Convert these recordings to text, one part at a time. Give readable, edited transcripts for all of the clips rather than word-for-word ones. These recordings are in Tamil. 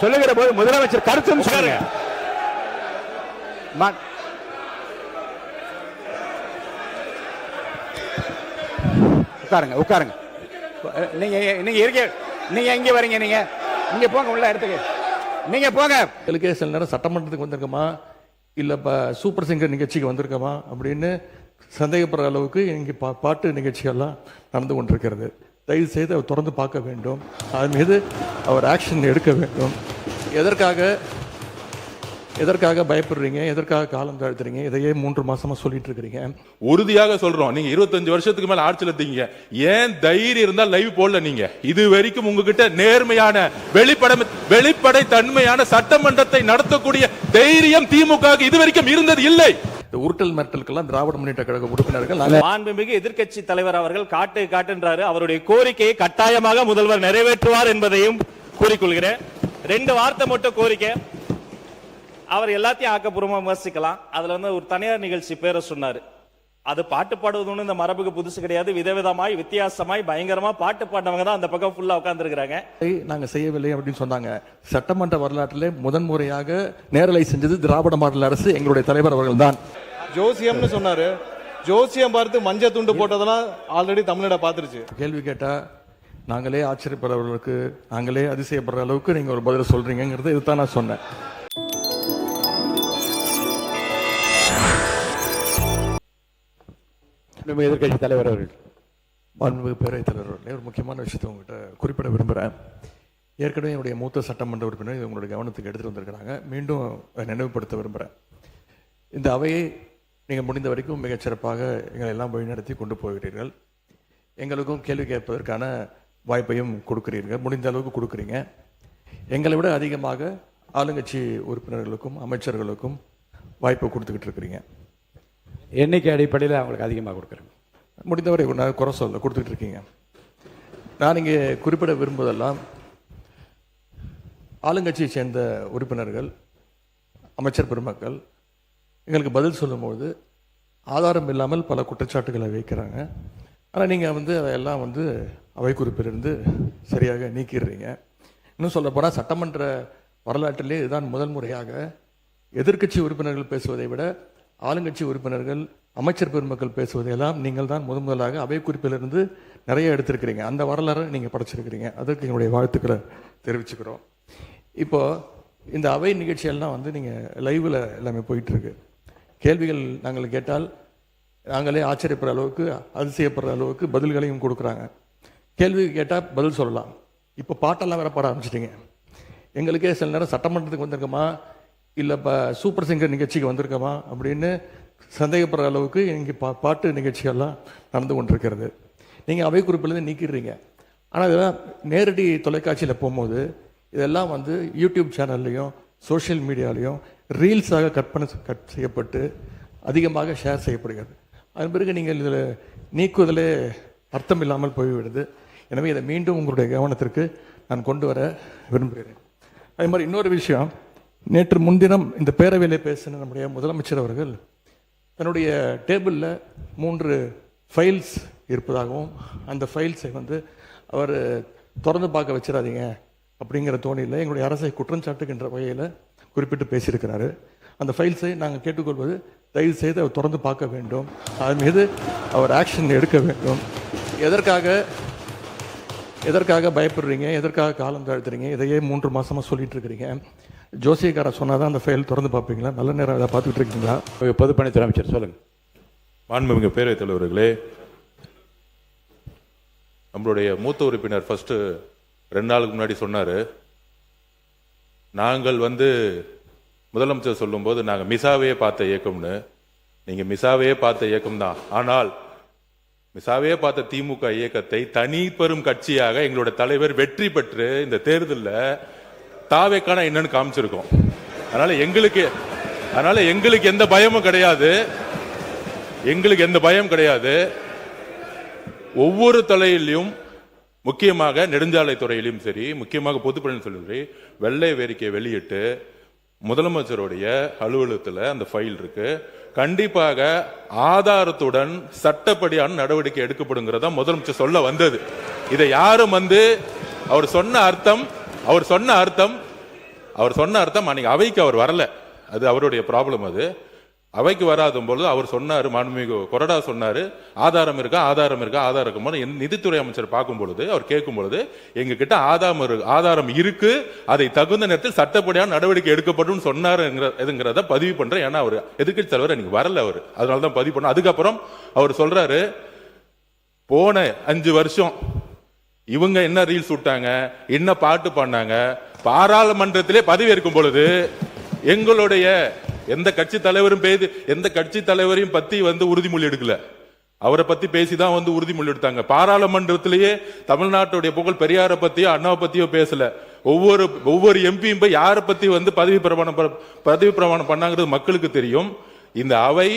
சொல்லுகிற போது முதலமைச்சர் கருத்தும் சொல்லுங்க. உட்காருங்க உட்காருங்க. நீங்க இருக்க, நீங்க எங்க வரீங்க? நீங்க போங்க உள்ள இடத்துக்கு, நீங்க போங்க. சில நேரம் சட்டமன்றத்துக்கு வந்திருக்கமா இல்ல சூப்பர் சிங்கர் நிகழ்ச்சிக்கு வந்திருக்கமா அப்படின்னு சந்தேகப்படுற அளவுக்கு இங்கே பாட்டு நிகழ்ச்சிகள்லாம் நடந்து கொண்டிருக்கிறது. தயவு செய்து அவர் தொடர்ந்து பார்க்க வேண்டும், அது மீது அவர் ஆக்ஷன் எடுக்க வேண்டும். எதற்காக பயப்படுறீங்க? எதற்காக காலம் தாழ்த்துறீங்க? இதையே 3 மாசமா சொல்லிட்டு இருக்கிறீங்க. உறுதியாக சொல்றோம், நீங்க 25 வருஷத்துக்கு மேல ஆட்சியில் இருந்தீங்க. ஏன் தைரியம் இருந்தா லைவ் போடல? நீங்க இது வரைக்கும் உங்ககிட்ட நேர்மையான வெளிப்படை தன்மையான சட்டமன்றத்தை நடத்தக்கூடிய தைரியம் திமுக இது வரைக்கும் இருந்தது இல்லை. இந்த உருட்டல் மிரட்டலுக்கெல்லாம் திராவிட முன்னேற்ற கழக உறுப்பினர்கள், மாண்புமிகு எதிர்க்கட்சி தலைவர் அவர்கள் காட்டுன்றாரு. அவருடைய கோரிக்கையை கட்டாயமாக முதல்வர் நிறைவேற்றுவார் என்பதையும் கூறிக்கொள்கிறேன். 2 வார்த்தை மட்டும் கோரிக்கை. அவர் எல்லாத்தையும் ஆக்கப்பூர்வமா விமர்சிக்கலாம். அதுல ஒரு தனியார் நிகழ்ச்சி பேரை சொன்னாரு. அது பாட்டு பாடுவது இந்த மரபுக்கு புதுசு கிடையாது. விதவிதமாய் வித்தியாசமாய் பயங்கரமா பாட்டு பாடினவங்க தான் அந்த பக்கம் ஃபுல்லா உட்கார்ந்து இருக்கிறாங்க. நாங்க செய்யவில்லை அப்படின்னு சொன்னாங்க. சட்டமன்ற வரலாற்றிலே முதன்முறையாக நேரலை செஞ்சது திராவிட மாடல் அரசு, எங்களுடைய தலைவர் அவர்கள் தான். ஜோசியம்னு சொன்னாரு. ஜோசியம் பார்த்து மஞ்சள் துண்டு போட்டதெல்லாம் ஆல்ரெடி தமிழ்நாட பாத்துருச்சு. கேள்வி கேட்டா நாங்களே ஆச்சரியப்படுறவர்களுக்கு, நாங்களே அதிசயப்படுற அளவுக்கு நீங்க ஒரு பதில சொல்றீங்கிறது இதுதான் நான் சொன்னேன். எதிர்கட்சி தலைவர் அவர்கள், மாண்புமிகு பேரவைத் தலைவர் அவர்களே, ஒரு முக்கியமான விஷயத்தை உங்ககிட்ட குறிப்பிட விரும்புகிறேன். ஏற்கனவே என்னுடைய மூத்த சட்டமன்ற உறுப்பினர் இது உங்களுடைய கவனத்துக்கு எடுத்துகிட்டு வந்திருக்கிறாங்க. மீண்டும் நினைவுபடுத்த விரும்புகிறேன். இந்த அவையை நீங்கள் முடிந்த வரைக்கும் மிகச்சிறப்பாக எங்களை எல்லாம் வழிநடத்தி கொண்டு போகிறீர்கள். எங்களுக்கும் கேள்வி கேட்பதற்கான வாய்ப்பையும் கொடுக்கிறீர்கள், முடிந்த அளவுக்கு கொடுக்குறீங்க. எங்களை விட அதிகமாக ஆளுங்கட்சி உறுப்பினர்களுக்கும் அமைச்சர்களுக்கும் வாய்ப்பை கொடுத்துக்கிட்டு இருக்கிறீங்க. எண்ணிக்கை அடிப்படையில் அவங்களுக்கு அதிகமாக கொடுக்குறேன். முடிந்தவரை குறை சொல்ல கொடுத்துட்டு இருக்கீங்க. நான் இங்கே குறிப்பிட விரும்புவதெல்லாம், ஆளுங்கட்சியை சேர்ந்த உறுப்பினர்கள், அமைச்சர் பெருமக்கள் எங்களுக்கு பதில் சொல்லும்போது ஆதாரம் இல்லாமல் பல குற்றச்சாட்டுகளை வைக்கிறாங்க. ஆனால் நீங்கள் அதையெல்லாம் அவை குறிப்பிலிருந்து சரியாக நீக்கிடுறீங்க. இன்னும் சொல்ல போனால் சட்டமன்ற வரலாற்றிலே இதுதான் முதல் முறையாக எதிர்க்கட்சி உறுப்பினர்கள் பேசுவதை விட ஆளுங்கட்சி உறுப்பினர்கள், அமைச்சர் பெருமக்கள் பேசுவதையெல்லாம் நீங்கள் தான் முதலாக அவை குறிப்பிலிருந்து நிறைய எடுத்திருக்கிறீங்க. அந்த வரலாறு நீங்கள் படைச்சிருக்கிறீங்க. அதற்கு எங்களுடைய வாழ்த்துக்களை தெரிவிச்சுக்கிறோம். இப்போ இந்த அவை நிகழ்ச்சியெல்லாம் நீங்கள் லைவில் எல்லாமே போயிட்டு இருக்கு. கேள்விகள் நாங்கள் கேட்டால் நாங்களே ஆச்சரியப்படுற அளவுக்கு, அதிசயப்படுற அளவுக்கு பதில்களையும் கொடுக்குறாங்க. கேள்வி கேட்டால் பதில் சொல்லலாம். இப்போ பாட்டெல்லாம் வேற பாட ஆரம்பிச்சிட்டிங்க. எங்களுக்கே சில நேரம் சட்டமன்றத்துக்கு வந்திருக்கமா இல்லை சூப்பர் சிங்கர் நிகழ்ச்சிக்கு வந்திருக்கமா அப்படின்னு சந்தேகப்படுற அளவுக்கு இங்கே பாட்டு நிகழ்ச்சிகள்லாம் நடந்து கொண்டிருக்கிறது. நீங்கள் அவை குறிப்பிலேருந்து நீக்கிடுறீங்க. ஆனால் இதெல்லாம் நேரடி தொலைக்காட்சியில் போகும்போது இதெல்லாம் யூடியூப் சேனல்லையும் சோஷியல் மீடியாலையும் ரீல்ஸாக கட் செய்யப்பட்டு அதிகமாக ஷேர் செய்யப்படுகிறது. அதன் பிறகு நீங்கள் இதில் நீக்குவதிலே அர்த்தம் இல்லாமல் போய்விடுது. எனவே இதை மீண்டும் உங்களுடைய கவனத்திற்கு நான் கொண்டு வர விரும்புகிறேன். அதே மாதிரி இன்னொரு விஷயம், நேற்று முன்தினம் இந்த பேரவையில் பேசின நம்முடைய முதலமைச்சர் அவர்கள் தன்னுடைய டேபிளில் 3 ஃபைல்ஸ் இருப்பதாகவும், அந்த ஃபைல்ஸை அவர் திறந்து பார்க்க வச்சிடாதீங்க அப்படிங்கிற தோணியில் எங்களுடைய அரசை குற்றஞ்சாட்டுகின்ற வகையில் குறிப்பிட்டு பேசியிருக்கிறாரு. அந்த ஃபைல்ஸை நாங்கள் கேட்டுக்கொள்வது, தயவு செய்து அவர் திறந்து பார்க்க வேண்டும், அது மீது அவர் ஆக்ஷன் எடுக்க வேண்டும். எதற்காக பயப்படுறீங்க? எதற்காக காலம் தாழ்த்துறீங்க? இதையே 3 மாசமா சொல்லிட்டு இருக்கிறீங்க. ஜோசியக்கார சொன்னாதான் அந்த ஃபைல் திறந்து பார்ப்பீங்களா? நல்ல நேரம் அதை பார்த்துட்டு இருக்கீங்களா? பொதுப்பணித்துறை அமைச்சர் சொல்லுங்க. மாண்புமிகு பேரவைத் தலைவர்களே, நம்மளுடைய மூத்த உறுப்பினர் ஃபர்ஸ்ட் 2 நாளுக்கு முன்னாடி சொன்னாரு, நாங்கள் முதலமைச்சர் சொல்லும் போது நாங்கள் மிசாவையே பார்த்த இயக்கம்னு. நீங்க மிசாவையே பார்த்த இயக்கம் தான். ஆனால் மிசாவையே பார்த்த திமுக இயக்கத்தை தனி பெரும் கட்சியாக எங்களோட தலைவர் வெற்றி பெற்று இந்த தேர்தலில் தாவேக்கான என்னன்னு காமிச்சிருக்கோம். அதனால எங்களுக்கு எந்த பயமும் கிடையாது. எந்த பயம் கிடையாது. ஒவ்வொரு தலையிலும், முக்கியமாக நெடுஞ்சாலை துறையிலும் சரி, முக்கியமாக பொதுப்பணியில் சரி, வெள்ளை வேறிக்கை வெளியிட்டு முதலமைச்சருடைய அலுவலகத்தில் அந்த ஃபைல் இருக்கு. கண்டிப்பாக ஆதாரத்துடன் சட்டப்படியான நடவடிக்கை எடுக்கப்படுங்கிறத முதலமைச்சர் சொல்ல வந்தது. இதை யாரும் அவர் சொன்ன அர்த்தம் அவர் சொன்ன அர்த்தம் அன்னைக்கு அவைக்கு அவர் வரல, அது அவருடைய ப்ராப்ளம். அது அவைக்கு வராத பொழுது அவர் சொன்னாரு, மாண்புமிகு கொறடா சொன்னாரு, ஆதாரம் இருக்கா ஆதாரம் இருக்கா ஆதாரம் இருக்கும்போது நிதித்துறை அமைச்சர் பார்க்கும் பொழுது அவர் கேட்கும் பொழுது எங்க கிட்ட ஆதாரம் இருக்கு, அதை தகுந்த நேரத்தில் சட்டப்படியான நடவடிக்கை எடுக்கப்படும் சொன்னாருங்கிறத பதிவு பண்றேன். ஏன்னா அவர் எதிர்க்கட்சி தலைவர் அன்னைக்கு வரல, அவர் அதனாலதான் பதிவு பண்ண. அதுக்கப்புறம் அவர் சொல்றாரு, போன 5 வருஷம் இவங்க என்ன ரீல்ஸ் விட்டாங்க, என்ன பாட்டு பண்ணாங்க, பாராளுமன்றத்திலே பதவி ஏற்கும் பொழுது எங்களுடைய எந்த கட்சி தலைவரும் எந்த கட்சி தலைவரையும் பத்தி உறுதிமொழி எடுக்கல, அவரை பத்தி பேசிதான் உறுதிமொழி எடுத்தாங்க. பாராளுமன்றத்திலேயே தமிழ்நாட்டுடைய புகழ் பெரியாரை பத்தியோ அண்ணாவை பத்தியோ பேசல. ஒவ்வொரு எம்பியும் போய் யாரை பத்தி பதவி பிரமாணம் பண்ணாங்கிறது மக்களுக்கு தெரியும். இந்த அவை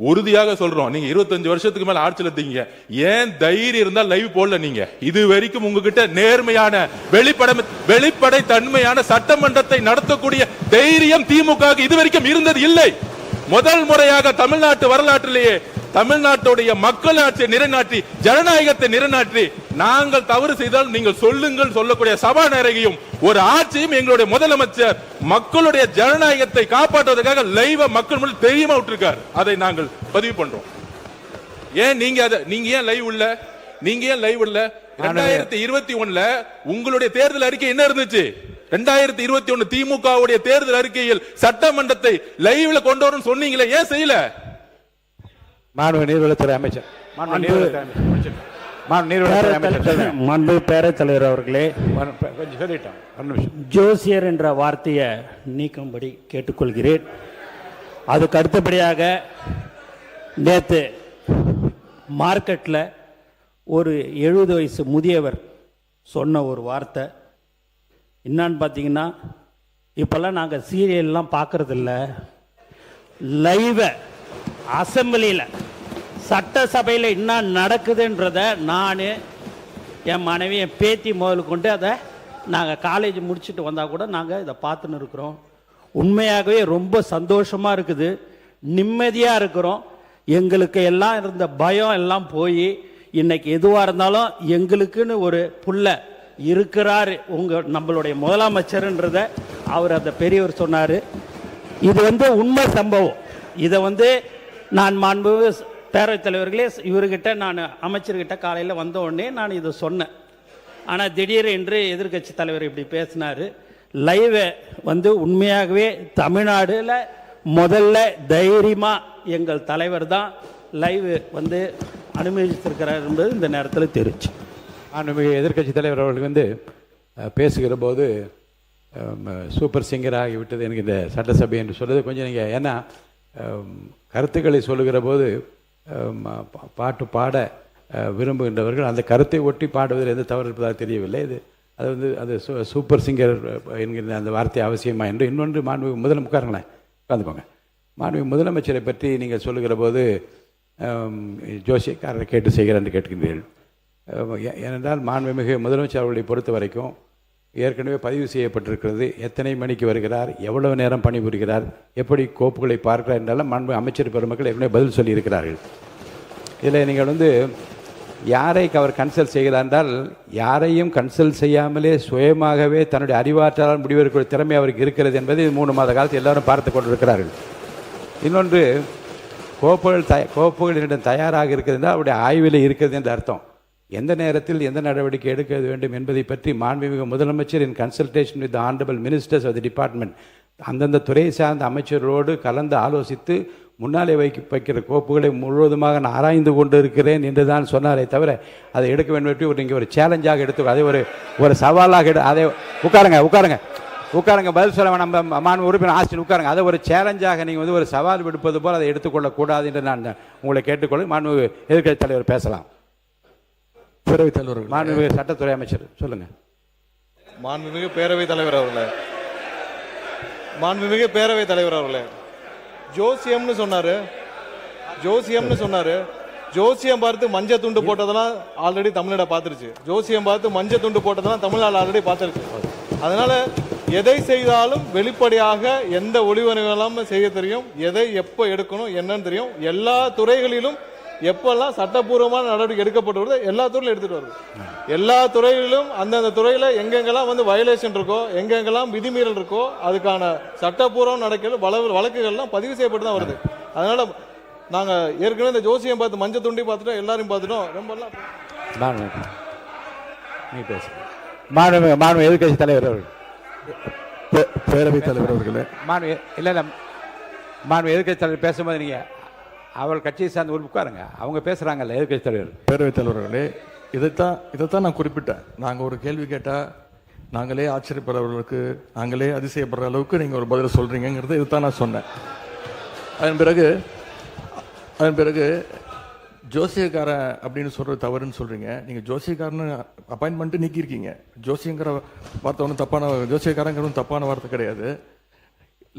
உறுதியாக சொல்றோம், நீங்க 25 வருஷத்துக்கு மேல ஆட்சியில் இருந்தீங்க, ஏன் தைரியம் இருந்தா லைவ் போடல? நீங்க இது வரைக்கும் உங்ககிட்ட நேர்மையான வெளிப்படை தன்மையான சட்டமன்றத்தை நடத்தக்கூடிய தைரியம் திமுக இது வரைக்கும் இருந்தது இல்லை. முதல் முறையாக தமிழ்நாட்டு வரலாற்றிலேயே தமிழ்நாட்டுடைய மக்களாட்சியை நிலைநாட்டி ஜனநாயகத்தை நிலைநாட்டி நாங்கள் தவறு செய்தால் நீங்கள் சொல்லுங்கள் சொல்லக்கூடிய சபாநாயகியும் ஒரு ஆட்சியும் எங்களுடைய முதலமைச்சர் மக்களுடைய ஜனநாயகத்தை காப்பாற்றுவதற்காக லைவா மக்கள் முன்னாடி தெரியுமா விட்டுருக்கார். அதை நாங்கள் பதிவு பண்றோம். ஏன் நீங்க ஏன் லைவ் இல்ல? நீங்க ஏன் லைவ் இல்ல? 2021 உங்களுடைய தேர்தல் அறிக்கை என்ன இருந்துச்சு? 2021 திமுகவுடைய தேர்தல் அறிக்கையில் சட்டமன்றத்தை லைவ்ல கொண்டு வரணும் சொன்னீங்களே, ஏன் செய்யல? மாண்பு நீர்வளத்துறை அமைச்சர், மாண்பு பேரவைத் தலைவர் அவர்களே, கொஞ்சம் சொல்லிட்டோம், ஜோசியர் என்ற வார்த்தையை நீக்கும்படி கேட்டுக்கொள்கிறேன். அதுக்கு அடுத்தபடியாக நேற்று மார்க்கெட்டில் ஒரு 70 வயசு முதியவர் சொன்ன ஒரு வார்த்தை என்னான்னு பார்த்தீங்கன்னா, இப்போல்லாம் நாங்கள் சீரியல்லாம் பார்க்கறதில்ல, லைவை அசம்பிளியில் சட்டசபையில் என்ன நடக்குதுன்றத நான் என் மனைவி என் பேத்தி முதல் கொண்டு அதை நாங்கள் காலேஜ் முடிச்சுட்டு வந்தால் கூட நாங்கள் இதை பார்த்துன்னு இருக்கிறோம். உண்மையாகவே ரொம்ப சந்தோஷமாக இருக்குது, நிம்மதியாக இருக்கிறோம். எங்களுக்கு எல்லாம் இருந்த பயம் எல்லாம் போய் இன்னைக்கு எதுவாக இருந்தாலும் எங்களுக்குன்னு ஒரு புள்ள இருக்கிறாரு நம்மளுடைய முதலமைச்சர்ன்றத அவர் அந்த பெரியவர் சொன்னார். இது உண்மை சம்பவம். இதை நான் மாண்பு பேரவைத் தலைவர்களே, இவர்கிட்ட நான் அமைச்சர்கிட்ட காலையில் வந்த உடனே நான் இதை சொன்னேன். ஆனால் திடீர் என்று எதிர்கட்சி தலைவர் இப்படி பேசினார். லைவை உண்மையாகவே தமிழ்நாடுல முதல்ல தைரியமாக எங்கள் தலைவர் தான் லைவ் அனுமதித்திருக்கிறார் என்பது இந்த நேரத்தில் தெரிஞ்சு. எதிர்கட்சி தலைவர் அவர்கள் பேசுகிற போது சூப்பர் சிங்கர் ஆகிவிட்டது எனக்கு இந்த சட்டசபை என்று சொல்வது கொஞ்சம் நீங்கள், ஏன்னா கருத்துக்களை சொல்லுகிற போது பாட்டு பாட விரும்புகின்றவர்கள் அந்த கருத்தை ஒட்டி பாடுவதில் எந்த தவறு இருப்பதாக தெரியவில்லை. அது சூப்பர் சிங்கர் என்கிற அந்த வார்த்தை அவசியமா என்று. இன்னொன்று, மாண்புமிகு உட்காருங்களேன், உட்காந்துக்கோங்க. மாண்புமிகு முதலமைச்சரை பற்றி நீங்கள் சொல்லுகிற போது ஜோசியக்காரரை கேட்டு செய்கிறார் என்று கேட்கின்றீர்கள். ஏனென்றால் மாண்புமிகு முதலமைச்சர் அவர்களை பொறுத்த வரைக்கும் ஏற்கனவே பதிவு செய்யப்பட்டிருக்கிறது, எத்தனை மணிக்கு வருகிறார், எவ்வளவு நேரம் பணிபுரிகிறார், எப்படி கோப்புகளை பார்க்கிறார் என்றாலும் மாண்பு அமைச்சர் பெருமக்கள் ஏற்கனவே பதில் சொல்லியிருக்கிறார்கள். இதில் நீங்கள் யாரை அவர் கன்சல்ட் செய்கிறார் என்றால், யாரையும் கன்சல்ட் செய்யாமலே சுயமாகவே தன்னுடைய அறிவாற்றலால் முடிவெடுக்கிற திறமை அவருக்கு இருக்கிறது என்பதை 3 மாத காலத்தில் எல்லாரும் பார்த்து கொண்டிருக்கிறார்கள். இன்னொன்று, கோப்புகளிடம் தயாராக இருக்கிறது என்றால் அவருடைய ஆய்வில் இருக்கிறது என்று அர்த்தம். எந்த நேரத்தில் எந்த நடவடிக்கை எடுக்க வேண்டும் என்பதை பற்றி மாண்புமிகு முதலமைச்சர் இன் consultation with honourable ministers of the department அந்தந்த துறை சார்ந்த அமைச்சரோடு கலந்து ஆலோசித்து முன்னாலே வைக்கிற கோப்புகளை முழுவதுமாக நான் ஆராய்ந்து கொண்டு இருக்கிறேன் என்று தான் சொன்னாரே தவிர அதை எடுக்க வேண்டும் என்று நீங்கள் ஒரு சேலஞ்சாக எடுத்து அதை ஒரு சவாலாக அதை உட்காருங்க பதில் சொல்ல வேணாம். மாண்பு உறுப்பினர் ஆஸ்டின் உட்காருங்க. அதை ஒரு சேலஞ்சாக நீங்கள் ஒரு சவால் விடுப்பது போல் அதை எடுத்துக்கொள்ளக்கூடாது என்று நான் உங்களை கேட்டுக்கொள்ள. மாண்பு எதிர்க்கட்சி தலைவர் பேசலாம். பேரவைத் தலைவர், மாண்புமிகு சட்டத்துறை அமைச்சர் சொல்லுங்க. மாண்புமிகு பேரவைத் தலைவர் அவர்களே, மாண்புமிகு பேரவைத் தலைவர் அவர்களே, ஜோசியம்னு சொன்னாரு. ஜோசியம் பார்த்து மஞ்சள் துண்டு போட்டதெல்லாம் ஆல்ரெடி தமிழ்நாடு பார்த்துருச்சு. ஜோசியம் பார்த்து மஞ்சள் துண்டு போட்டதெல்லாம் தமிழ்நாடு ஆல்ரெடி பார்த்துருச்சு. அதனால எதை செய்தாலும் வெளிப்படையாக எந்த ஒளிவனைகளும் செய்ய தெரியும், எதை எப்போ எடுக்கணும் என்னன்னு தெரியும். எல்லா துறைகளிலும் எப்பெல்லாம் சட்டப்பூர்வமான நடவடிக்கை எடுக்கப்பட்டு வருதோ எல்லா துறையிலும் எடுத்துட்டு வருது. எல்லா துறைகளிலும் அந்தந்த துறையில எங்கெங்கெல்லாம் வந்து வயலேஷன் இருக்கோ, எங்கெங்கெல்லாம் விதிமீறல் இருக்கோ, அதுக்கான சட்டப்பூர்வம் நடக்கிற வழக்குகள்லாம் பதிவு செய்யப்பட்டு தான் வருது. அதனால நாங்க ஏற்கனவே இந்த ஜோசியம் பார்த்து மஞ்சள் துண்டி பார்த்துட்டோம், எல்லாரையும் பார்த்துட்டோம். ரொம்பலாம் நீ பேசு. மாண்பு எதிர்க்கட்சி தலைவர் அவர்கள். பேரவைத் தலைவர் அவர்களே, மாண்பு எதிர்க்கட்சி தலைவர் பேசும்போது நீங்க அவள் கட்சியை சார்ந்து உட்காருங்க. அவங்க பேசுறாங்கல்ல எதிர்க்கட்சி தலைவர். பேரவைத் தலைவர்களே, இதைத்தான் நான் குறிப்பிட்டேன். நாங்கள் ஒரு கேள்வி கேட்டால் நாங்களே ஆச்சரியப்படுறவர்களுக்கு, நாங்களே அதிசயப்படுற அளவுக்கு நீங்கள் ஒரு பதில் சொல்கிறீங்கிறது இதுதான் நான் சொன்னேன். அதன் பிறகு ஜோசியக்காரன் அப்படின்னு சொல்கிறது தவறுன்னு சொல்கிறீங்க. நீங்கள் ஜோசியக்காரன்னு அப்பாயின்மெண்ட்டு நீக்கியிருக்கீங்க. ஜோசியங்கிற வார்த்தை ஒன்றும் தப்பான, ஜோசியக்காரங்கிறது தப்பான வார்த்தை கிடையாது.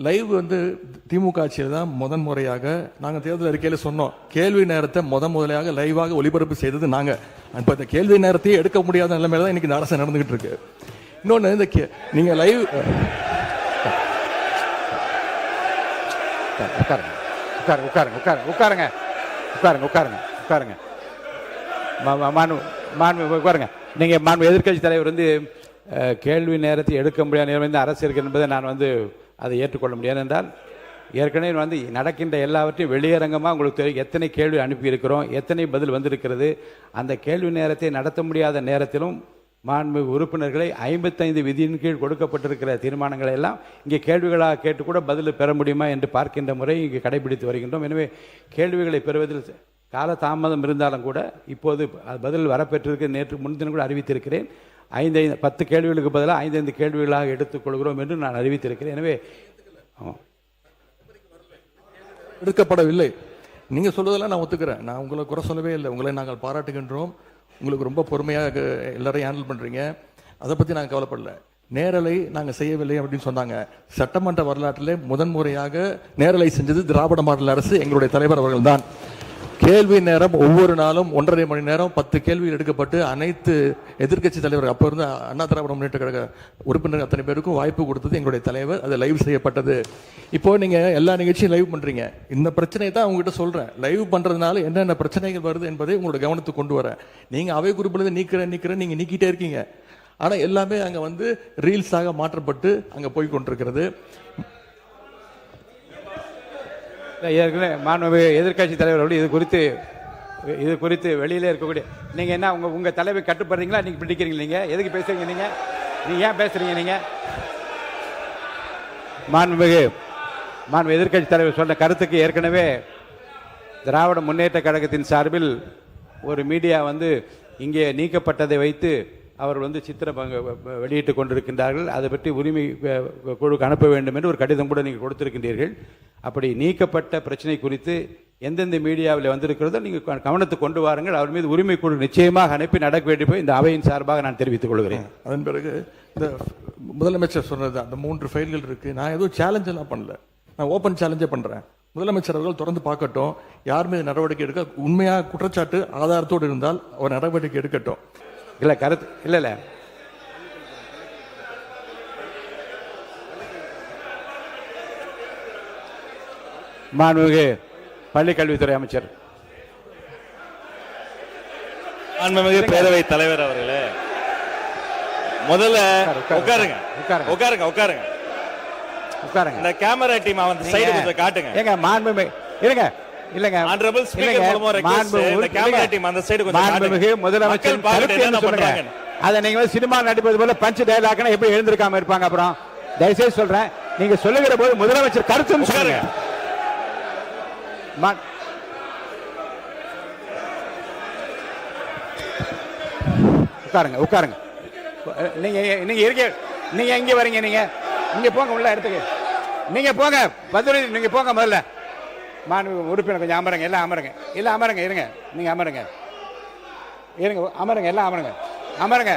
லைவ் வந்து திமுக ஆட்சியில் தான் முறையாக நாங்கள் தேர்தல் அறிக்கையில் சொன்னோம், கேள்வி நேரத்தை முதலையாக லைவாக ஒளிபரப்பு செய்தது நாங்கள். இப்போ இந்த கேள்வி நேரத்தையே எடுக்க முடியாத நிலைமையில தான் இன்னைக்கு இந்த அரசு நடந்துகிட்டு இருக்கு. இன்னொன்று, இந்த நீங்கள் லைவ் உட்காருங்க. நீங்க மாண்பு எதிர்க்கட்சி தலைவர் வந்து கேள்வி நேரத்தை எடுக்க முடியாத நிலைமை இந்த அரசு இருக்கு என்பதை நான் வந்து அதை ஏற்றுக்கொள்ள முடியாது. என்றால் ஏற்கனவே வந்து நடக்கின்ற எல்லாவற்றையும் வெளியரங்கமாக உங்களுக்கு தெரியும். எத்தனை கேள்வி அனுப்பியிருக்கிறோம், எத்தனை பதில் வந்திருக்கிறது. அந்த கேள்வி நேரத்தை நடத்த முடியாத நேரத்திலும் மாண்பு உறுப்பினர்களை 55 விதியின் கீழ் கொடுக்கப்பட்டிருக்கிற தீர்மானங்களை எல்லாம் இங்கே கேள்விகளாக கேட்டு கூட பதில் பெற முடியுமா என்று பார்க்கின்ற முறை இங்கே கடைபிடித்து வருகின்றோம். எனவே கேள்விகளை பெறுவதில் கால தாமதம் இருந்தாலும் கூட இப்போது பதில் வரப்பெற்றிருக்கு. நேற்று முன்தினம் கூட அறிவித்திருக்கிறேன். 10 கேள்விகளுக்கு பதிலாக 5 கேள்விகளாக எடுத்துக்கொள்கிறோம் என்று நான் அறிவித்திருக்கிறேன். எனவே எடுக்கப்படவில்லை. நீங்கள் சொல்வதெல்லாம் நான் ஒத்துக்கிறேன். நான் உங்களை குறை சொல்லவே இல்லை. உங்களை நாங்கள் பாராட்டுகின்றோம். உங்களுக்கு ரொம்ப பொறுமையாக எல்லாரையும் ஹேண்டில் பண்ணுறீங்க. அதை பற்றி நாங்கள் கவலைப்படல. நேரலை நாங்கள் செய்யவில்லை அப்படின்னு சொன்னாங்க. சட்டமன்ற வரலாற்றிலே முதன்முறையாக நேரலை செஞ்சது திராவிட மாடல் அரசு, எங்களுடைய தலைவர் அவர்கள் தான். கேள்வி நேரம் ஒவ்வொரு நாளும் 1.5 மணி நேரம் 10 கேள்விகள் எடுக்கப்பட்டு அனைத்து எதிர்க்கட்சி தலைவர், அப்போ இருந்த அண்ணா திராவிட முன்னேற்ற கழக உறுப்பினர் அத்தனை பேருக்கும் வாய்ப்பு கொடுத்தது எங்களுடைய தலைவர். அது லைவ் செய்யப்பட்டது. இப்போ நீங்க எல்லா நிகழ்ச்சியும் லைவ் பண்றீங்க. இந்த பிரச்சனையை தான் உங்ககிட்ட சொல்றேன். லைவ் பண்றதுனால என்னென்ன பிரச்சனைகள் வருது என்பதை உங்களோட கவனத்துக்கு கொண்டு வரேன். நீங்க அவை குறிப்பில் நீக்கிறேன் நீங்க நீக்கிட்டே இருக்கீங்க. ஆனா எல்லாமே அங்க வந்து ரீல்ஸாக மாற்றப்பட்டு அங்க போய் கொண்டிருக்கிறது. ஏற்கனவே மாண்பு எதிர்க்கட்சி தலைவர்கள் இது குறித்து வெளியில இருக்கக்கூடிய நீங்க என்ன உங்க தலைவை கட்டுப்படுறீங்களா? நீங்க பிடிக்கிறீங்க? நீங்க எதுக்கு பேசுறீங்க? நீங்க ஏன் பேசுறீங்க? நீங்க மாண்பு எதிர்க்கட்சி தலைவர் சொன்ன கருத்துக்கு ஏற்கனவே திராவிட முன்னேற்ற கழகத்தின் சார்பில் ஒரு மீடியா வந்து இங்கே நீக்கப்பட்டதை வைத்து அவர் வந்து சித்திர வெளியிட்டு கொண்டிருக்கின்றார்கள். அதை பற்றி உரிமை குழுக்கு அனுப்ப வேண்டும் என்று ஒரு கடிதம் கூட நீங்கள் கொடுத்திருக்கின்றீர்கள். அப்படி நீக்கப்பட்ட பிரச்சனை குறித்து எந்தெந்த மீடியாவில் வந்திருக்கிறதோ நீங்கள் கவனத்துக்கு கொண்டு வாருங்கள். அவர் மீது உரிமை குழு நிச்சயமாக அனுப்பி நடக்க வேண்டிய இந்த அவையின் சார்பாக நான் தெரிவித்துக் கொள்கிறேன். அதன் பிறகு இந்த முதலமைச்சர் சொன்னது அந்த 3 ஃபைல்கள் இருக்கு. நான் எதுவும் சேலஞ்ச் எல்லாம் பண்ணல. நான் ஓப்பன் சேலஞ்சே பண்றேன். முதலமைச்சர் அவர்கள் தொடர்ந்து பார்க்கட்டும். யார் மீது நடவடிக்கை எடுக்க உண்மையாக குற்றச்சாட்டு ஆதாரத்தோடு இருந்தால் அவர் நடவடிக்கை எடுக்கட்டும். இல்ல கருத்து இல்ல மாண்புமிகு பள்ளிக்கல்வித்துறை அமைச்சர். மாண்புமிகு பேரவை தலைவர் அவர்களே, முதல்ல உட்காருங்க. இந்த கேமரா டீம் அவன் சைடு கொஞ்சம் காட்டுங்க. ஏங்க மாண்புமிகு இருங்க. இல்லங்க ஆனரபிள் ஸ்பீக்கர் மூலமா ரெக்வெஸ்ட் இந்த கேமரா டீம் அந்த சைடு கொஞ்சம் காட்டுங்க. மாண்புமிகு முதலமைச்சர் கருத்து என்ன சொல்றாங்க? அத நீங்க சினிமா நடிப்பது போல பஞ்ச் டயலாக்னா எப்படி எழுந்திருக்காம இருப்பாங்க? அப்புறம் தயவுசெய்து சொல்றேன், நீங்க சொல்லுகிற போது முதலமைச்சர் கருத்துன்னு சொல்லுங்க. உட்காருங்க. நீங்க இருக்க, நீங்க எங்க வரீங்க? நீங்க இங்க போங்க, உள்ள இடத்துக்கு நீங்க போங்க. பதில் நீங்க போங்க. முதல்ல மாண்பு உறுப்பினர் கொஞ்சம் அமருங்க. எல்லாம் அமருங்க. இல்ல அமருங்க. இருங்க. நீங்க அமருங்க. அமருங்க. எல்லாம் அமருங்க. அமருங்க.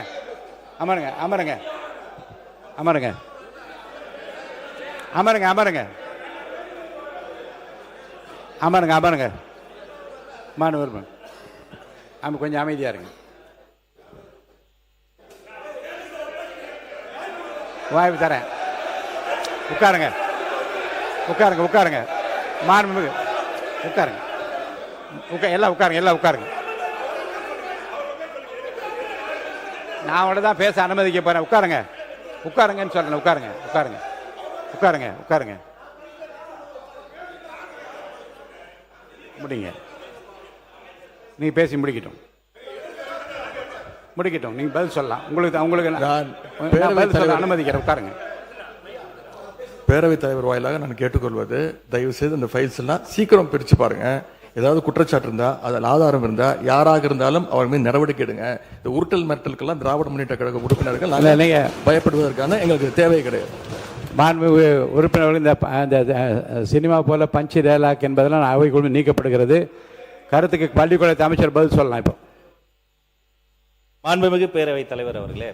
மாண்பு உறுப்பினர் கொஞ்சம் அமைதியா இருங்க. வாய்ப்பு தரேன். உட்காருங்க. மாண்புமிகு எல்லாம் உட்காருங்க, எல்லாம் உட்காருங்க. நான் அவங்கள தான் பேச அனுமதிக்க போறேன். உட்காருங்க, உட்காருங்கன்னு சொல்றேன். உட்காருங்க, உட்காருங்க, உட்காருங்க, உட்காருங்க. முடிங்க, நீங்க பேசி முடிக்கட்டும், முடிக்கட்டும். நீங்க பதில் சொல்லலாம். உங்களுக்கு நான் பதில் சொல்ல அனுமதிக்கிறேன். உட்காருங்க. பேரவைத் தலைவர் வாயிலாக நான் கேட்டுக்கொள்வது, தயவு செய்து இந்த ஃபைல்ஸ் எல்லாம் சீக்கிரம் பிரிச்சு பாருங்க. ஏதாவது குற்றச்சாட்டு இருந்தா, அதில் ஆதாரம் இருந்தா, யாராக இருந்தாலும் அவர் மீது நடவடிக்கை எடுங்க. இந்த உருட்டல் மிரட்டலுக்கெல்லாம் திராவிட முன்னேற்ற கழக உறுப்பினர்கள் பயப்படுவதற்கான எங்களுக்கு தேவை கிடையாது. மாண்புமிகு உறுப்பினர்கள், இந்த சினிமா போல பஞ்ச் டயலாக் என்பதெல்லாம் அவைக்குழு நீக்கப்படுகிறது. கருத்துக்கு பள்ளிக்கூடத்து அமைச்சர் பதில் சொல்லலாம். இப்போ மாண்புமிகு பேரவைத் தலைவர் அவர்களே,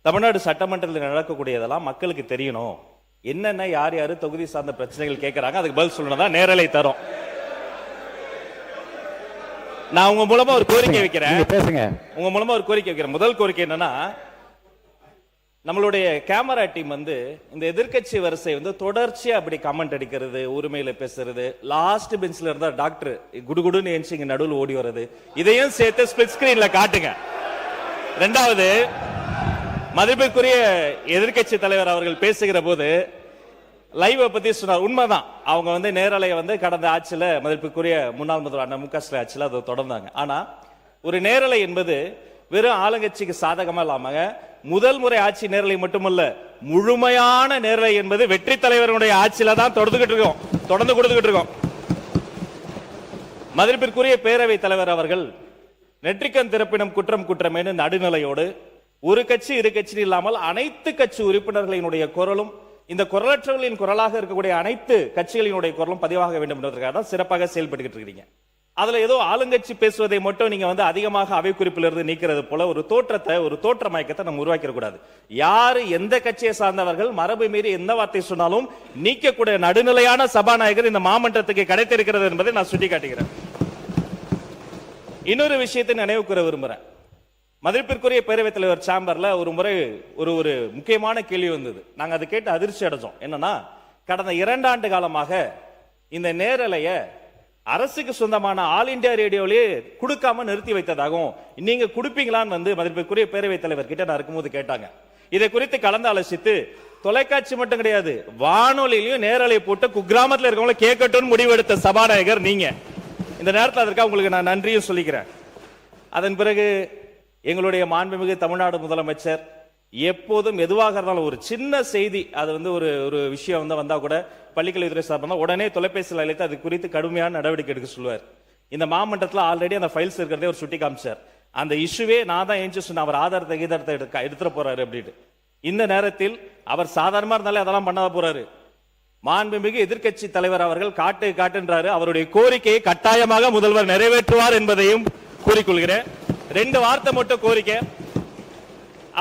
தமிழ்நாடு சட்டமன்றத்தில் நடக்கக்கூடியதெல்லாம் மக்களுக்கு தெரியணும். என்னென்ன யார் யாரு தொகுதி சார்ந்த பிரச்சனைகள் கேட்கறாங்க, அதுக்கு பதில் சொல்லணும் தான் நேரலை தரும். நான் உங்க மூலமா ஒரு கோரிக்கை வைக்கிறேன். பேசுங்க. உங்க மூலமா ஒரு கோரிக்கை வைக்கிறேன். முதல் கோரிக்கை என்னன்னா, நம்மளுடைய கேமரா டீம் வந்து இந்த எதிர்க்கட்சி வரிசை வந்து தொடர்ச்சியா அப்படி கமெண்ட் அடிக்கிறது, உரிமையில பேசுறது, லாஸ்ட் பெஞ்ச்ல இருந்தா டாக்டர் குடுகுடுன்னு ஏஞ்சி இங்க நடுவில் ஓடி வர்றது, இதையும் சேர்த்து ஸ்பிளிட் ஸ்கிரீன்ல காட்டுங்க. இரண்டாவது, மதிப்பிற்குரிய எதிர்க்கட்சி தலைவர் அவர்கள் பேசுகிற போது லைவை பத்தி சொன்னார். உண்மைதான், அவங்க வந்து நேரலையை வந்து கடந்த ஆட்சியில மதிப்பிற்குரிய முன்னாள் முதல்வர் அண்ணா மு.க. ஸ்டாலின் ஆட்சியில அதை தொடர்ந்தாங்க. ஆனா ஒரு நேரலை என்பது வெறும் ஆளுங்கட்சிக்கு சாதகமா இல்லாம முதல் முறை ஆட்சி நேரலை மட்டுமல்ல, முழுமையான நேரலை என்பது வெற்றி தலைவருடைய ஆட்சியில தான் தொடர்ந்து கொடுத்துக்கிட்டு இருக்கோம். மதிப்பிற்குரிய பேரவை தலைவர் அவர்கள் நெற்றிக்கண் திறப்பினும் குற்றம் குற்றமேனு நடுநிலையோடு ஒரு கட்சி இரு கட்சி இல்லாமல் அனைத்து கட்சி உறுப்பினர்களினுடைய குரலும், இந்த குரலற்றவர்களின் குரலாக இருக்கக்கூடிய அனைத்து கட்சிகளினுடைய குரலும் பதிவாக வேண்டும் என்பதற்காக தான் சிறப்பாக செயல்பட்டு இருக்கீங்க. அதுல ஏதோ ஆளுங்கட்சி பேசுவதை மட்டும் நீங்க வந்து அதிகமாக அவை குறிப்பிலிருந்து நீக்கிறது போல ஒரு தோற்றத்தை, ஒரு தோற்ற மயக்கத்தை நம்ம உருவாக்கிட கூடாது. யாரு எந்த கட்சியை சார்ந்தவர்கள் மரபு மீறி எந்த வார்த்தை சொன்னாலும் நீக்கக்கூடிய நடுநிலையான சபாநாயகர் இந்த மாமன்றத்துக்கு கிடைத்திருக்கிறது என்பதை நான் சுட்டிக்காட்டுகிறேன். இன்னொரு விஷயத்தை நினைவு கூற விரும்புறேன். மதிப்பிற்குரிய பேரவைத் தலைவர் சேம்பர்ல ஒரு முறை ஒரு முக்கியமான கேள்வி வந்தது. நாங்க அதை கேட்டு அதிர்ச்சி அடைஞ்சோம். என்னன்னா, கடந்த 2 ஆண்டு காலமாக இந்த நேரலைய அரசுக்கு சொந்தமான ஆல் இந்தியா ரேடியோலே கொடுக்காம நிறுத்தி வைத்ததாகவும், நீங்க கொடுப்பீங்களான்னு வந்து மதிப்பிற்குரிய பேரவைத் தலைவர் கிட்ட நான் இருக்கும்போது கேட்டாங்க. இதை குறித்து கலந்து ஆலோசித்து தொலைக்காட்சி மட்டும் கிடையாது, வானொலியிலையும் நேரலை போட்டு குக்கிராமத்தில் இருக்கவங்களை கேட்கட்டும் முடிவெடுத்த சபாநாயகர் நீங்க. இந்த நேரத்தில் அதற்காக உங்களுக்கு நான் நன்றியும் சொல்லிக்கிறேன். அதன் பிறகு எங்களுடைய மாண்புமிகு தமிழ்நாடு முதலமைச்சர் எப்போதும் எதுவாக இருந்தாலும் ஒரு சின்ன செய்தி, அது வந்து ஒரு விஷயம் வந்து வந்தா கூட பள்ளிக்கல்வித்துறை சார்பாக உடனே தொலைபேசியில் அழைத்து அது குறித்து கடுமையான நடவடிக்கை எடுக்க சொல்லுவார். இந்த மாமன்றத்தில் ஆல்ரெடி அந்த ஃபைல்ஸ் இருக்கிறதே ஒரு சுட்டி காமிச்சார். அந்த இஷ்யூவே நான் தான் ஏஞ்சி சொன்ன, அவர் ஆதாரத்தை எடுத்துட போறாரு அப்படின்னு. இந்த நேரத்தில் அவர் சாதாரணமா இருந்தாலே அதெல்லாம் பண்ணாத போறாரு. மாண்புமிகு எதிர்க்கட்சி தலைவர் அவர்கள் காட்டுன்றாரு. அவருடைய கோரிக்கையை கட்டாயமாக முதல்வர் நிறைவேற்றுவார் என்பதையும் கூறிக்கொள்கிறேன். 2 வார்த்தை மட்டும் கோரிக்கை.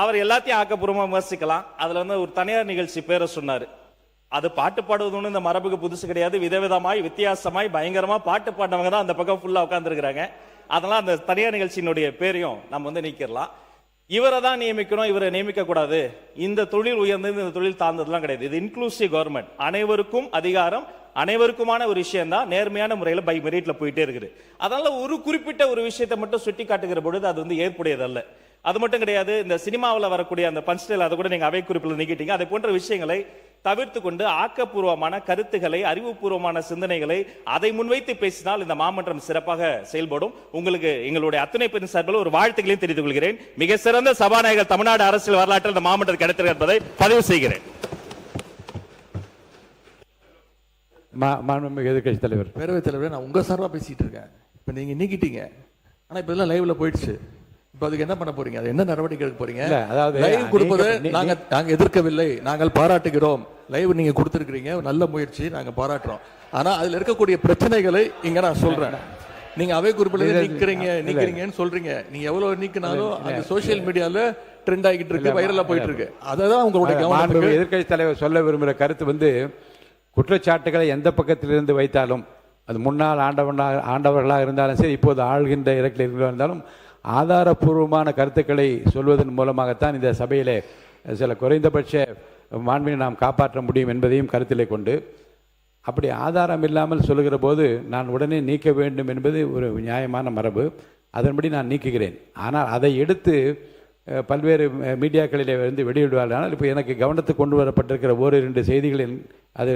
அவர் எல்லாத்தையும் ஆக்கப்பூர்வமா விமர்சிக்கலாம். அதுல வந்து ஒரு தனியார் நிகழ்ச்சி பேரை சொன்னாரு. அது பாட்டு பாடுவது இந்த மரபுக்கு புதுசு கிடையாது. விதவிதமாய் வித்தியாசமாய் பயங்கரமா பாட்டு பாடினவங்க தான் அந்த பக்கம் ஃபுல்லா உட்கார்ந்து இருக்கிறாங்க. அதெல்லாம் அந்த தனியார் நிகழ்ச்சியினுடைய பேரையும் நம்ம வந்து நீக்கிடலாம். இவரை தான் நியமிக்கணும், இவரை நியமிக்க கூடாது. இந்த தொழில் உயர்ந்தது, இந்த தொழில் தாழ்ந்ததுலாம் கிடையாது. இது இன்க்ளூசிவ் கவர்மெண்ட், அனைவருக்கும் அதிகாரம், அனைவருக்குமான ஒரு விஷயம் தான் நேர்மையான முறையில் பை மெரிட்ல போயிட்டே இருக்குது. அதனால ஒரு குறிப்பிட்ட ஒரு விஷயத்தை மட்டும் சுட்டி காட்டுகிற பொழுது அது வந்து ஏற்புடையதல்ல. அது மட்டும் கிடையாது, இந்த சினிமாவில் வரக்கூடிய அந்த பஞ்ச்டேல் அதை கூட நீங்க அவை குறிப்பில் நீக்கிட்டீங்க. அதை போன்ற விஷயங்களை தவிர்த்து கொண்டு ஆக்கப்பூர்வமான கருத்துக்களை, அறிவுபூர்வமான சிந்தனைகளை அதை முன்வைத்து பேசினால் இந்த மாமன்றம் சிறப்பாக செயல்படும். உங்களுக்கு எங்களுடைய அத்தனை பேரின் சார்பில் ஒரு வாழ்த்துக்களையும் தெரிவித்துக் கொள்கிறேன். மிக சிறந்த சபாநாயகர் தமிழ்நாடு அரசியல் வரலாற்றில் இந்த மாமன்றம் கிடைத்திருக்கிறது என்பதை பதிவு செய்கிறேன். மாண்புமிகு எதிர்க்கட்சி தலைவர். பேரவைத் தலைவர், நான் உங்க சார்பா பேசிட்டு இருக்கேன். இப்ப நீங்க நீக்கிட்டீங்க, ஆனா இப்ப இதெல்லாம் லைவ்ல போயிடுச்சு. இப்ப அதுக்கு என்ன பண்ண போறீங்க? அது என்ன நடவடிக்கை எடுக்க போறீங்க? அதாவது லைவ் கொடுப்பது நாங்க எதிர்க்கவில்லை, நாங்கள் பாராட்டுகிறோம். லைவ் நீங்க கொடுத்திருக்கிறீங்க, நல்ல முயற்சி, நாங்க பாராட்டுறோம். ஆனா அதுல இருக்கக்கூடிய பிரச்சனைகளை இங்க நான் சொல்றேன். நீங்க அவை குறிப்பில் நீக்கிறீங்கன்னு சொல்றீங்க. நீங்க எவ்வளவு நீக்கினாலும் அது சோசியல் மீடியால ட்ரெண்ட் ஆகிட்டு இருக்கு, வைரலா போயிட்டு இருக்கு. அதான் உங்களுடைய கவனம். எதிர்க்கட்சி தலைவர் சொல்ல விரும்புகிற கருத்து வந்து, குற்றச்சாட்டுகளை எந்த பக்கத்திலிருந்து வைத்தாலும், அது முன்னாள் ஆண்டவர்களாக இருந்தாலும் சரி, இப்போது ஆள்கின்ற இடத்தில் இருந்தாலும், ஆதாரபூர்வமான கருத்துக்களை சொல்வதன் மூலமாகத்தான் இந்த சபையிலே சில குறைந்தபட்ச மாண்பினை நாம் காப்பாற்ற முடியும் என்பதையும் கருத்திலே கொண்டு, அப்படி ஆதாரம் இல்லாமல் சொல்லுகிற போது நான் உடனே நீக்க வேண்டும் என்பது ஒரு நியாயமான மரபு. அதன்படி நான் நீக்குகிறேன். ஆனால் அதை எடுத்து பல்வேறு மீடியாக்களிலே வந்து வெளியிடுவார்கள். ஆனால் இப்போ எனக்கு கவனத்துக்கு கொண்டு வரப்பட்டிருக்கிற ஓரிரண்டு செய்திகளில் அதை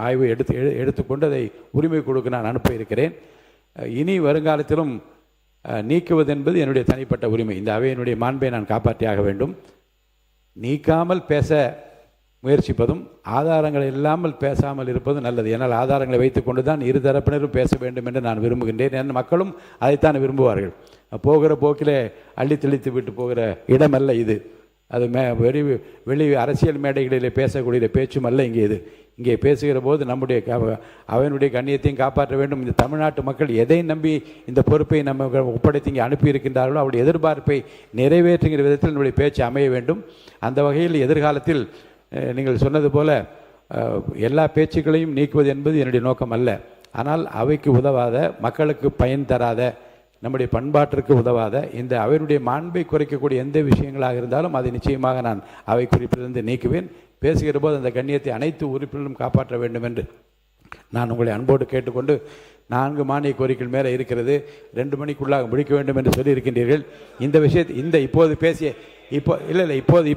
ஆய்வு எடுத்துக்கொண்டு அதை உரிமை கொடுக்க நான் அனுப்ப இருக்கிறேன். இனி வருங்காலத்திலும் நீக்குவது என்பது என்னுடைய தனிப்பட்ட உரிமை. இந்த அவையினுடைய மாண்பை நான் காப்பாற்றியாக வேண்டும். நீக்காமல் பேச முயற்சிப்பதும் ஆதாரங்கள் இல்லாமல் பேசாமல் இருப்பதும் நல்லது. ஏன்னால் ஆதாரங்களை வைத்துக்கொண்டு தான் இருதரப்பினரும் பேச வேண்டும் என்று நான் விரும்புகின்றேன். என் மக்களும் அதைத்தான் விரும்புவார்கள். போகிற போக்கிலே அள்ளி தெளித்து விட்டு போகிற இடமல்ல இது. அது வெளி அரசியல் மேடைகளில் பேசக்கூடிய பேச்சும் அல்ல இங்கே இது. இங்கே பேசுகிற போது நம்முடைய அவனுடைய கண்ணியத்தையும் காப்பாற்ற வேண்டும். இந்த தமிழ்நாட்டு மக்கள் எதை நம்பி இந்த பொறுப்பை நம்ம ஒப்படைத்து இங்கே அனுப்பியிருக்கின்றார்களோ அவருடைய எதிர்பார்ப்பை நிறைவேற்றுகிற விதத்தில் நம்முடைய பேச்சு அமைய வேண்டும். அந்த வகையில் எதிர்காலத்தில் நீங்கள் சொன்னது போல எல்லா பேச்சுக்களையும் நீக்குவது என்பது என்னுடைய நோக்கம் அல்ல. ஆனால் அவைக்கு உதவாத, மக்களுக்கு பயன் தராத, நம்முடைய பண்பாட்டிற்கு உதவாத, இந்த அவையினுடைய மாண்பை குறைக்கக்கூடிய எந்த விஷயங்களாக இருந்தாலும் அதை நிச்சயமாக நான் அவை குறிப்பிலிருந்து நீக்குவேன். பேசுகிற போது அந்த கண்ணியத்தை அனைத்து உறுப்பினரும் காப்பாற்ற வேண்டும் என்று நான் உங்களை அன்போடு கேட்டுக்கொண்டு 4 மானிய கோரிக்கைகள் மேலே இருக்கிறது, 2 மணிக்குள்ளாக முடிக்க வேண்டும் என்று சொல்லியிருக்கின்றீர்கள். இந்த விஷயத்தை இப்போது பேசிய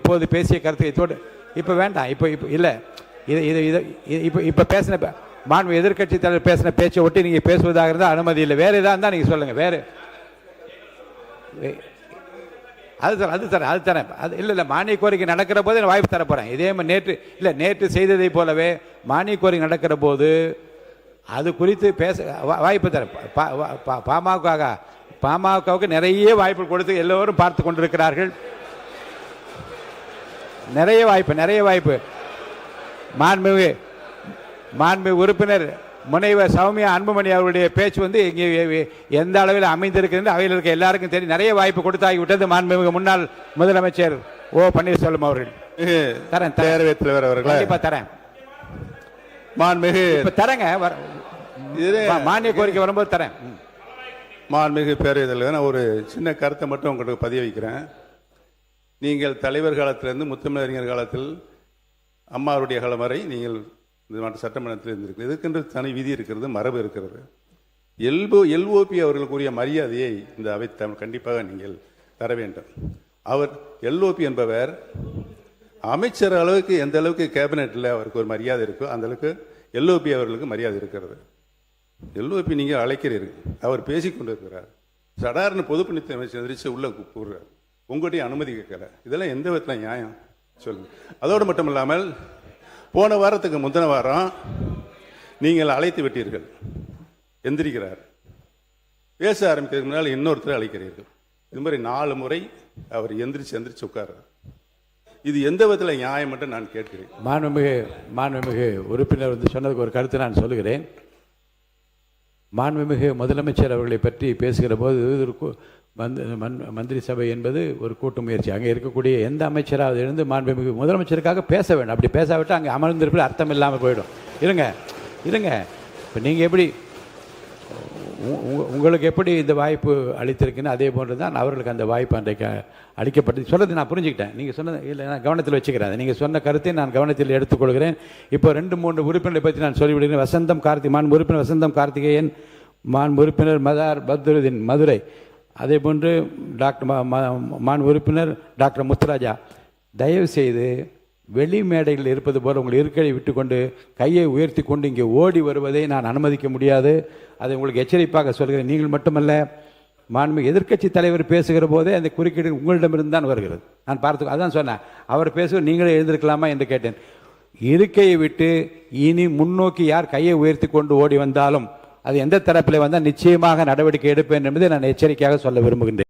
இப்போது பேசிய கருத்தை இதோடு இப்போ வேண்டாம். இப்போ இல்லை இப்போ பேசின மாண்பு எதிர்க்கட்சி தலைவர் பேசின பேச்சை ஒட்டி நீங்கள் பேசுவதாக இருந்தால் அனுமதி இல்லை. வேறு எதாக இருந்தால் நீங்கள் சொல்லுங்கள். வேறு அது தரேன். அது இல்லை மானிய கோரிக்கை நடக்கிற போது நான் வாய்ப்பு தர போகிறேன். இதே மாதிரி நேற்று செய்ததை போலவே மானிய கோரிக்கை நடக்கிற போது அது குறித்து பேச வாய்ப்பு தரேன். பாமகவுக்கு நிறைய வாய்ப்பு கொடுத்து எல்லோரும் பார்த்து கொண்டிருக்கிறார்கள். நிறைய வாய்ப்பு மாண்பு உறுப்பினர் முனைவர் சௌமியா அன்புமணி அவருடைய பேச்சு வந்து இங்கே எந்த அளவில் அமைந்திருக்கிறது அவையில் இருக்க எல்லாருக்கும் தெரியும். நிறைய வாய்ப்பு கொடுத்தாகிவிட்டது. மாண்புமிகு முன்னாள் முதலமைச்சர் ஓ பன்னீர்செல்வம் அவர்கள் தரேன். பேரவைத் தலைவர் அவர்கள் கண்டிப்பா தரேன். மாண்புமிகு தரேங்க. மானிய கோரிக்கை வரும்போது தரேன். மாண்புமிகு பேரவைத் தலைவர், நான் ஒரு சின்ன கருத்தை மட்டும் உங்களுக்கு பதிய வைக்கிறேன். நீங்கள் தலைவர் காலத்திலிருந்து முத்தமிழறிஞர் காலத்தில் அம்மாவுடைய காலம் வரை நீங்கள் இந்த மாவட்ட சட்டமன்றத்தில் இருந்திருக்கு. இதுக்கென்று தனி விதி இருக்கிறது, மரபு இருக்கிறது. எல்ஓபி அவர்களுக்குரிய மரியாதையை இந்த அவை கண்டிப்பாக நீங்கள் தர வேண்டும். அவர் எல்ஓபி என்பவர் அமைச்சர் அளவுக்கு எந்த அளவுக்கு கேபினெட்டில் அவருக்கு ஒரு மரியாதை இருக்கோ அந்த அளவுக்கு எல்ஓபி அவர்களுக்கு மரியாதை இருக்கிறது. எல்ஓபி நீங்கள் அழைக்கிறீர்கள், அவர் பேசிக்கொண்டு இருக்கிறார். சடார்னு பொதுப்பணித்துறை அமைச்சர் எதிர்த்து உள்ள கூறுறார், உங்களுடைய அனுமதி கேட்கல. இதெல்லாம் எந்த விதத்தில் நியாயம் சொல்லுங்க. அதோடு மட்டும் இல்லாமல் போன வாரத்துக்கு முந்தின வாரம் நீங்கள் அழைத்து விட்டீர்கள், எந்திரிக்கிறார். பேச ஆரம்பிக்கிறதுக்கு முன்னால் இன்னொருத்தர் அழைக்கிறீர்கள். இது மாதிரி 4 முறை அவர் எந்திரிச்சு உட்கார்றார். இது எந்த விதத்தில் நியாயம் என்று நான் கேட்கிறேன். மாண்புமிகு உறுப்பினர் வந்து சொன்னதுக்கு ஒரு கருத்து நான் சொல்லுகிறேன். மாண்புமிகு முதலமைச்சர் அவர்களை பற்றி பேசுகிற போது மந்திரி சபை என்பது ஒரு கூட்டு முயற்சி. அங்கே இருக்கக்கூடிய எந்த அமைச்சராவது இருந்து மாண்புமிகு முதலமைச்சருக்காக பேச வேண்டும். அப்படி பேசாவிட்டால் அங்கே அமர்ந்திருப்பது அர்த்தம் இல்லாமல் போயிடும். இருங்க இப்போ நீங்கள் எப்படி உங்களுக்கு எப்படி இந்த வாய்ப்பு அளித்திருக்குன்னு அதே போன்று தான் அவர்களுக்கு அந்த வாய்ப்பு அன்றைக்கு அளிக்கப்பட்டது. சொல்கிறது நான் புரிஞ்சுக்கிட்டேன். நீங்கள் சொன்னது இல்லை, நான் கவனத்தில் வச்சுக்கிறேன். நீங்கள் சொன்ன கருத்தை நான் கவனத்தில் எடுத்துக்கொள்கிறேன். இப்போ 2-3 உறுப்பினரை பற்றி நான் சொல்லிவிடுகிறேன். மாண்பு உறுப்பினர் வசந்தம் கார்த்திகேயன், மாண்பு உறுப்பினர் மதார் பத்ருதீன் மதுரை, அதே போன்று மாண்பு உறுப்பினர் டாக்டர் முத்துராஜா, தயவு செய்து வெளி மேடையில் இருப்பது போல் உங்கள் இருக்கையை விட்டுக்கொண்டு கையை உயர்த்தி கொண்டு இங்கே ஓடி வருவதை நான் அனுமதிக்க முடியாது. அதை உங்களுக்கு எச்சரிப்பாக சொல்கிறேன். நீங்கள் மட்டுமல்ல, மாண்பு எதிர்க்கட்சி தலைவர் பேசுகிற போதே அந்த குறுக்கீடு உங்களிடமிருந்து தான் வருகிறது. நான் அதான் சொன்னேன், அவர் பேசுவது நீங்களே எழுந்திருக்கலாமா என்று கேட்டேன். இருக்கையை விட்டு இனி முன்னோக்கி யார் கையை உயர்த்தி கொண்டு ஓடி வந்தாலும் அது எந்த தரப்பில் வந்தால் நிச்சயமாக நடவடிக்கை எடுப்பேன் என்பதை நான் எச்சரிக்கையாக சொல்ல விரும்புகின்றேன்.